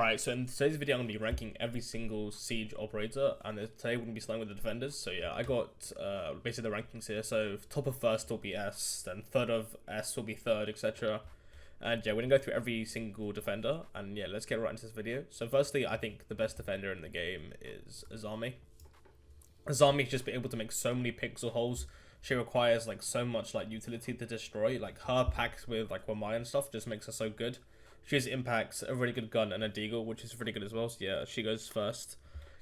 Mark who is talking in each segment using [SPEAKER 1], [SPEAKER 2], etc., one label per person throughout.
[SPEAKER 1] Alright, so in today's video I'm going to be ranking every single siege operator, and today we're going to be starting with the defenders. So yeah, I got basically the rankings here. So top of first will be S, then third of S will be third, etc. And yeah, we're going to go through every single defender, and yeah, let's get right into this video. So firstly, I think the best defender in the game is Azami. Azami's just been able to make so many pixel holes. She requires like so much like utility to destroy. Like her packs with like Y9S1 and stuff just makes her so good. She has impacts, a really good gun, and a deagle, which is really good as well. So yeah, she goes first.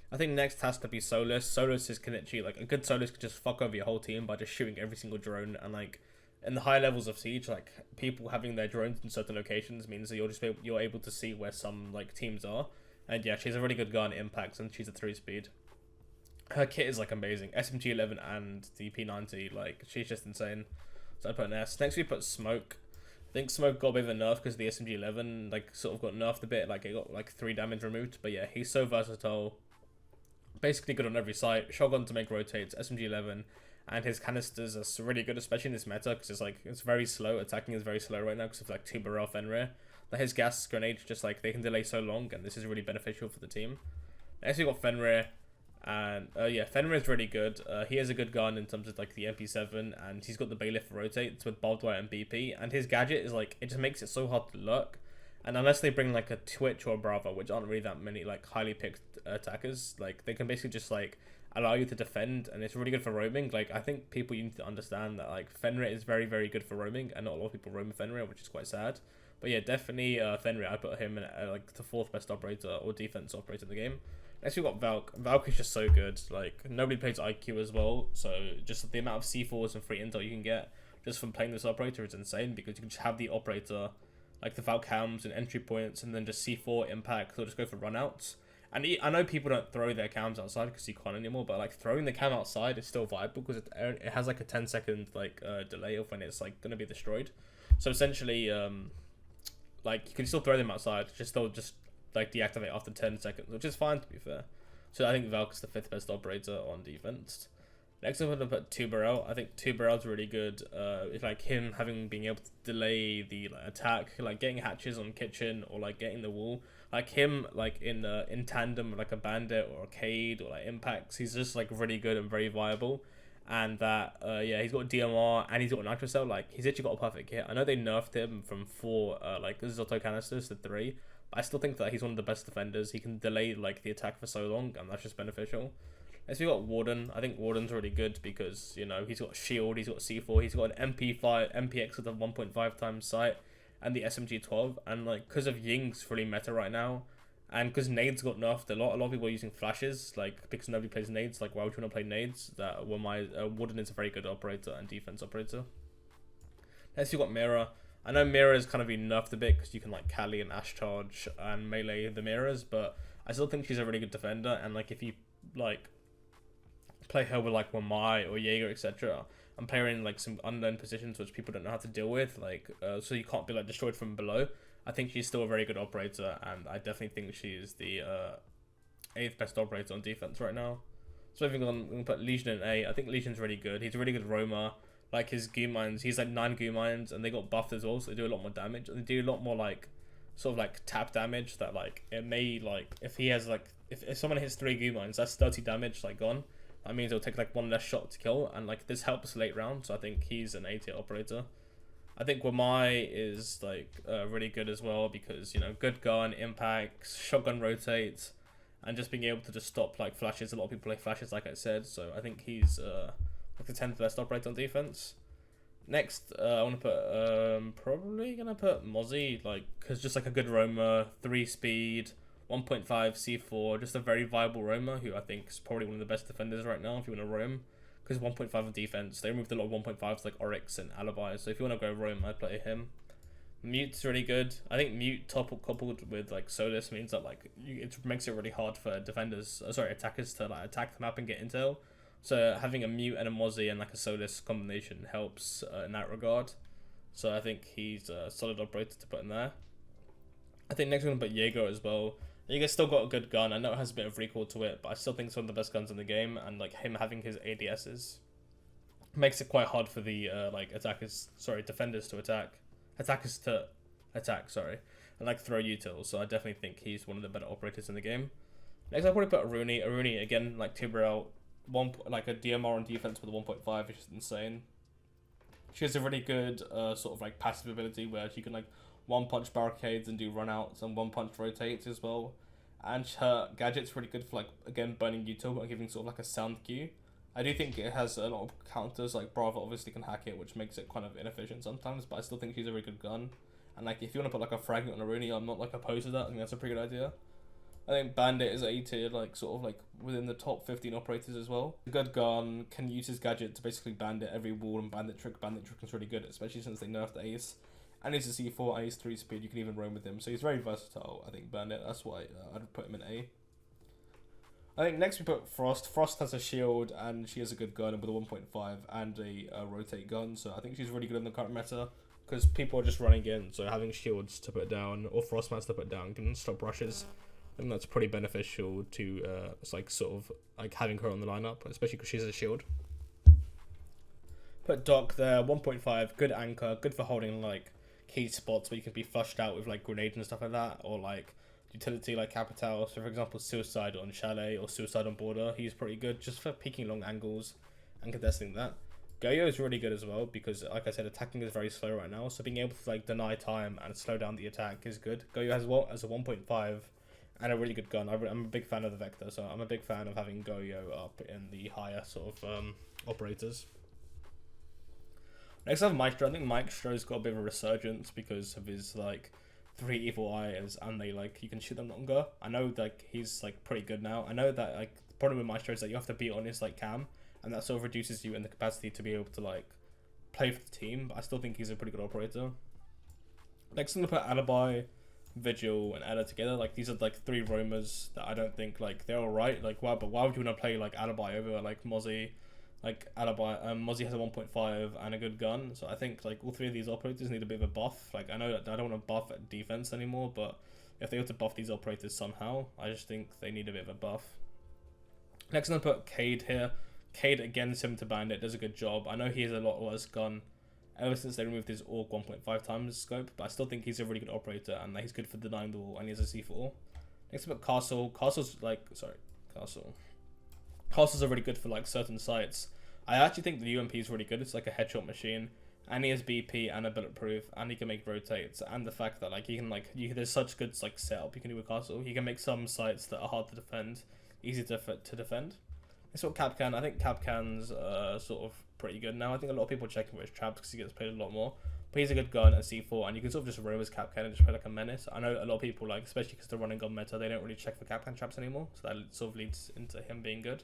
[SPEAKER 1] I think next has to be Solus. Solus is Kenichi. Like a good Solus can just fuck over your whole team by just shooting every single drone. And like in the high levels of siege, like people having their drones in certain locations means that you're able to see where some like teams are. And yeah, she's a really good gun, impacts, and she's a 3-speed. Her kit is like amazing. SMG11 and the P90, like she's just insane. So I put an S. Next we put Smoke. I think Smoke got a bit of a nerf because the SMG11 like sort of got nerfed a bit, like it got like 3 damage removed. But yeah, he's so versatile, basically good on every site. Shotgun to make rotates, SMG11, and his canisters are really good, especially in this meta because it's very slow. Attacking is very slow right now because of like 2 barrel Fenrir. Like his gas grenades just like they can delay so long, and this is really beneficial for the team. Next we got Fenrir. And yeah, Fenrir is really good. He has a good gun in terms of like the MP7, and he's got the bailiff rotates with barbed wire and BP. And his gadget is like, it just makes it so hard to lurk. And unless they bring like a Twitch or a Bravo, which aren't really that many like highly picked attackers, like they can basically just like allow you to defend, and it's really good for roaming. Like I think people, you need to understand that like Fenrir is very very good for roaming, and not a lot of people roam Fenrir, which is quite sad. But yeah, definitely Fenrir. I put him in like the 4th best operator or defense operator in the game. Next we've got Valk. Valk is just so good. Like nobody plays IQ as well, so just the amount of C4s and free intel you can get just from playing this operator is insane, because you can just have the operator, like the Valk cams and entry points, and then just C4 impact, or just go for runouts. And I know people don't throw their cams outside because you can't anymore, but like throwing the cam outside is still viable because it has like a 10-second like delay of when it's like gonna be destroyed. So essentially, like you can still throw them outside, they'll just like deactivate after 10 seconds, which is fine to be fair. So I think Valk is the 5th best operator on defense. Next I'm gonna put 2 barrel. I think 2 barrel is really good. It's like him being able to delay the like, attack, like getting hatches on kitchen or like getting the wall. Like him like in tandem with like a bandit or a Cade or like impacts. He's just like really good and very viable. And that yeah, he's got DMR and he's got nitro cell. Like he's actually got a perfect kit. I know they nerfed him from 4 like ZOTAC canisters to 3. I still think that he's one of the best defenders. He can delay like the attack for so long, and that's just beneficial. Next we got Warden. I think Warden's really good because, you know, he's got shield, he's got C4, he's got an MPX with a 1.5 times sight, and the SMG12. And like because of Ying's really meta right now, and because nades got nerfed a lot of people are using flashes, like because nobody plays nades. Like why would you want to play nades? That Warden is a very good operator and defense operator. Next you got Mirror. I know Mirror is kind of been nerfed a bit because you can like Kali and Ash charge and melee the mirrors, but I still think she's a really good defender. And like if you like play her with like Wamai or Jaeger, etc., and play her in like some unknown positions which people don't know how to deal with, like so you can't be like destroyed from below, I think she's still a very good operator, and I definitely think she's the 8th best operator on defense right now. So moving on, we're gonna put Legion in A. I think Legion's really good. He's a really good roamer. Like his goo mines, he's like 9 goo mines, and they got buffed as well, so they do a lot more damage. And they do a lot more like sort of like tap damage that like it may like if he has like if someone hits 3 goo mines, that's 30 damage like gone. That means it'll take like 1 less shot to kill, and like this helps late round. So I think he's an A-tier operator. I think Wamai is like really good as well because, you know, good gun, impacts, shotgun rotates, and just being able to just stop like flashes. A lot of people play flashes, like I said, so I think he's like the 10th best operator on defense. Next, I want to put probably gonna put Mozzie, like because just like a good roamer, 3-speed, 1.5 C4, just a very viable roamer who I think is probably one of the best defenders right now if you want to roam. Because 1.5 of defense, they removed a lot of 1.5s like Oryx and Alibi, so if you want to go roam, I'd play him. Mute's really good. I think Mute coupled with like Solus means that like it makes it really hard for attackers to like attack the map and get intel. So having a Mute and a Mozzie and like a Solus combination helps in that regard. So I think he's a solid operator to put in there. I think next we're going to put Jaeger as well. Jaeger's still got a good gun. I know it has a bit of recoil to it, but I still think it's one of the best guns in the game. And like him having his ADSs makes it quite hard for the defenders to attack. Attackers to attack, sorry. and like throw utils. So I definitely think he's one of the better operators in the game. Next, I'll probably put Aruni. Aruni again, like Tibrel, like a DMR on defense with a 1.5, which is insane. She has a really good sort of like passive ability where she can like one punch barricades and do runouts, and one punch rotates as well. And her gadget's really good for like, again, burning util and giving sort of like a sound cue. I do think it has a lot of counters, like Bravo obviously can hack it, which makes it kind of inefficient sometimes, but I still think she's a very good gun. And like if you want to put like a fragment on Aruni, I'm not like opposed to that. I think that's a pretty good idea. I think Bandit is A tier, like sort of like within the top 15 operators as well. A good gun, can use his gadget to basically bandit every wall and bandit trick. Bandit trick is really good, especially since they nerfed the Ace. And he's a C4 and he's 3 speed, you can even roam with him. So he's very versatile, I think, Bandit. That's why I'd put him in A. I think next we put Frost. Frost has a shield and she has a good gun with a 1.5 and a rotate gun. So I think she's really good in the current meta because people are just running in. So having shields to put down or frost mats to put down can stop rushes. And that's pretty beneficial to it's like sort of like having her on the lineup, especially because she's a shield. Put Doc there, 1.5, good anchor, good for holding like key spots where you can be flushed out with like grenades and stuff like that, or like utility like Capital. So for example, Suicide on Chalet or Suicide on Border, he's pretty good just for peeking long angles and contesting that. Goyo is really good as well because, like I said, attacking is very slow right now, so being able to like deny time and slow down the attack is good. Goyo has as a 1.5 and a really good gun. I'm a big fan of the Vector, so I'm a big fan of having Goyo up in the higher sort of operators. Next I have Maestro. I think Maestro's got a bit of a resurgence because of his like 3 evil eyes and they like you can shoot them longer. I know like he's like pretty good now. I know that like the problem with Maestro is that you have to be on his like cam and that sort of reduces you in the capacity to be able to like play for the team, but I still think he's a pretty good operator. Next I'm gonna put Alibi, Vigil and Ella together. Like these are like 3 roamers that I don't think like they're alright. Like why, but why would you want to play like Alibi over like Mozzie? Like Alibi, Mozzie has a 1.5 and a good gun, so I think like all 3 of these operators need a bit of a buff. Like I know that I don't want to buff at defense anymore, but if they were to buff these operators somehow, I just think they need a bit of a buff. Next I'm gonna put Cade here. Cade again, similar to Bandit, does a good job. I know he has a lot worse gun ever since they removed his AUG 1.5 times scope, but I still think he's a really good operator and he's good for denying the wall and he has a C4. Next up Castle. Castle's are really good for like certain sites. I actually think the UMP is really good. It's like a headshot machine and he has BP and a bulletproof and he can make rotates, and the fact that like he can like there's such good like setup you can do with Castle. He can make some sites that are hard to defend easy to defend. Next what Capcan. I think Capcan's sort of pretty good now. I think a lot of people are checking for his traps because he gets played a lot more. But he's a good gun at C4 and you can sort of just roam as Capcan and just play like a menace. I know a lot of people, like especially because they're running gun meta, they don't really check for Capcan traps anymore, so that sort of leads into him being good.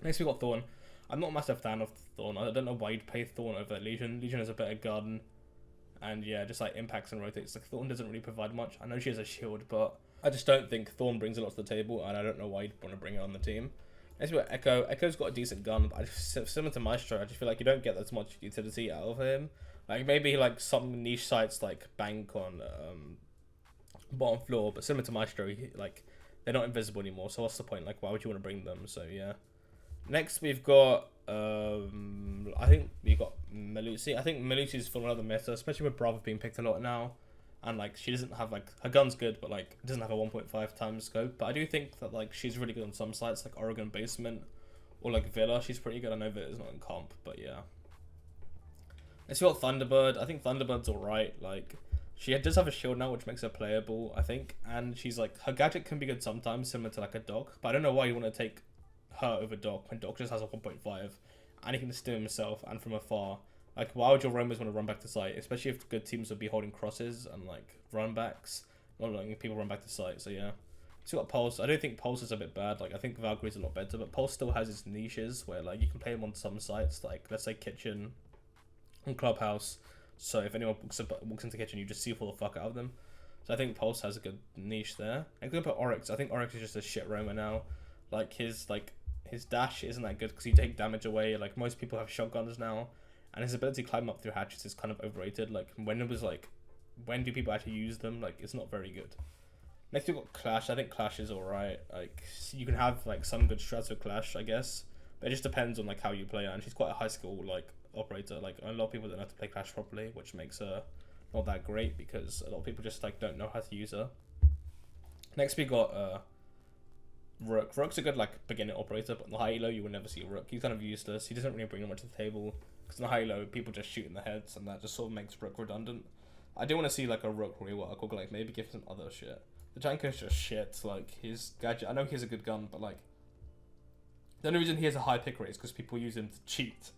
[SPEAKER 1] Next we got Thorn. I'm not a massive fan of Thorn. I don't know why you'd play Thorn over Legion. Legion is a better gun and yeah, just like impacts and rotates. Like Thorn doesn't really provide much. I know she has a shield, but I just don't think Thorn brings a lot to the table and I don't know why you'd want to bring it on the team. Next we got Echo. Echo's got a decent gun, but I just, similar to Maestro, I just feel like you don't get as much utility out of him. Like maybe like some niche sites like Bank on bottom floor, but similar to Maestro, like they're not invisible anymore. So what's the point? Like why would you want to bring them? So yeah. Next we've got I think we've got Melusi. I think Melusi's full of the meta, especially with Bravo being picked a lot now. And like she doesn't have like her gun's good, but like doesn't have a 1.5 times scope. But I do think that like she's really good on some sites like Oregon Basement or like Villa. She's pretty good. I know Villa's not in comp, but yeah. Next we got Thunderbird. I think Thunderbird's alright. Like she does have a shield now, which makes her playable, I think. And she's like her gadget can be good sometimes, similar to like a Doc. But I don't know why you want to take her over Doc when Doc just has a 1.5 and he can steal himself and from afar. Like, why would your roamers want to run back to site? Especially if good teams would be holding crosses and, like, run backs. Not letting people run back to site, so yeah. So you got Pulse. I don't think Pulse is a bit bad. Like, I think Valkyrie's a lot better, but Pulse still has its niches where, like, you can play him on some sites. Like, let's say Kitchen and Clubhouse. So if anyone walks into Kitchen, you just see all the fuck out of them. So I think Pulse has a good niche there. I'm going to put Oryx. I think Oryx is just a shit roamer now. Like, his dash isn't that good because you take damage away. Like, most people have shotguns now. And his ability to climb up through hatches is kind of overrated. Like, when do people actually use them? Like, it's not very good. Next, we've got Clash. I think Clash is alright. Like, you can have, like, some good strats with Clash, I guess. But it just depends on, like, how you play her. And she's quite a high skill, like, operator. Like, a lot of people don't know how to play Clash properly, which makes her not that great because a lot of people just like don't know how to use her. Next we got Rook. Rook's a good like beginner operator, but in the high elo you will never see Rook. He's kind of useless. He doesn't really bring much to the table because in the high elo people just shoot in the heads, and that just sort of makes Rook redundant. I do want to see like a Rook rework, or like maybe give him some other shit. The Janko's just shit. Like his gadget, I know he has a good gun, but like the only reason he has a high pick rate is because people use him to cheat.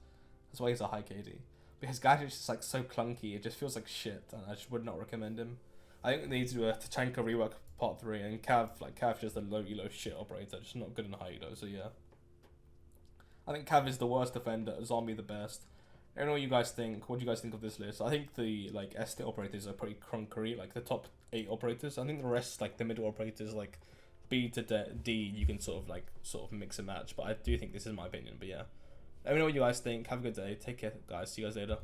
[SPEAKER 1] That's why he has a high KD. But his gadget's just like so clunky, it just feels like shit, and I just would not recommend him. I think they need to do a Tachanka rework part 3, and Cav's just a low elo shit operator, just not good in high elo, so yeah. I think Cav is the worst defender, Zombie the best. I don't know what you guys think. What do you guys think of this list? I think the like ST operators are pretty crunkery, like the top 8 operators. I think the rest, like the middle operators, like B to D, you can sort of mix and match. But I do think this is my opinion. But yeah, let me know what you guys think. Have a good day. Take care, guys. See you guys later.